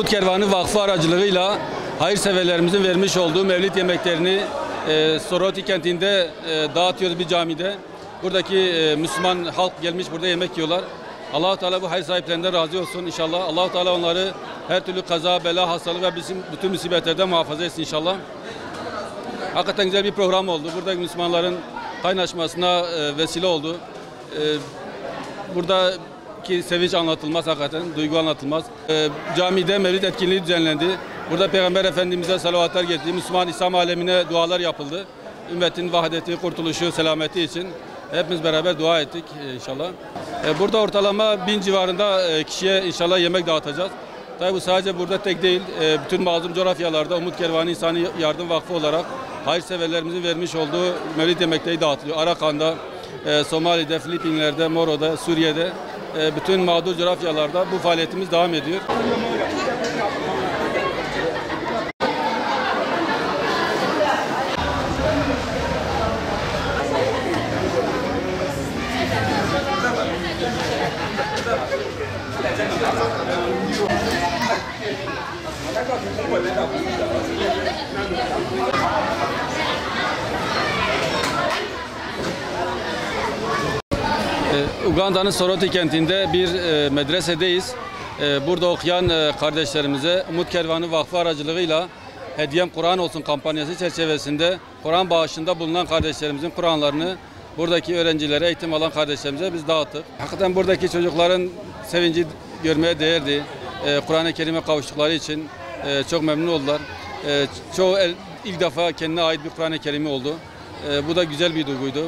Umut Kervanı Vakfı aracılığıyla hayırseverlerimizin vermiş olduğu mevlid yemeklerini Soroti kentinde dağıtıyoruz bir camide. Buradaki Müslüman halk gelmiş burada yemek yiyorlar. Allah-u Teala bu hayır sahiplerinden razı olsun inşallah. Allah-u Teala onları her türlü kaza, bela, hastalık ve bizim bütün musibetlerden muhafaza etsin inşallah. Hakikaten güzel bir program oldu. Buradaki Müslümanların kaynaşmasına vesile oldu. Buradaki sevinç anlatılmaz hakikaten, duygu anlatılmaz. Camide mevlid etkinliği düzenlendi. Burada Peygamber Efendimiz'e salavatlar getirdi. Müslüman İslam alemine dualar yapıldı. Ümmetin vahdeti, kurtuluşu, selameti için hepimiz beraber dua ettik inşallah. Burada ortalama 1000 civarında kişiye inşallah yemek dağıtacağız. Tabi bu sadece burada tek değil, bütün mazlum coğrafyalarda Umut Kervanı İnsani Yardım Vakfı olarak hayırseverlerimizin vermiş olduğu mevlid yemekleri dağıtılıyor. Arakan'da, Somali'de, Filipinler'de, Moro'da, Suriye'de, bütün mağdur coğrafyalarda bu faaliyetimiz devam ediyor. Uganda'nın Soroti kentinde bir medresedeyiz. Burada okuyan kardeşlerimize Umut Kervanı Vakfı aracılığıyla Hediyem Kur'an olsun kampanyası çerçevesinde Kur'an bağışında bulunan kardeşlerimizin Kur'anlarını buradaki öğrencilere, eğitim alan kardeşlerimize biz dağıttık. Hakikaten buradaki çocukların sevinci görmeye değerdi. Kur'an-ı Kerim'e kavuştukları için çok memnun oldular. Çoğu ilk defa kendine ait bir Kur'an-ı Kerim'i oldu. Bu da güzel bir duyguydu.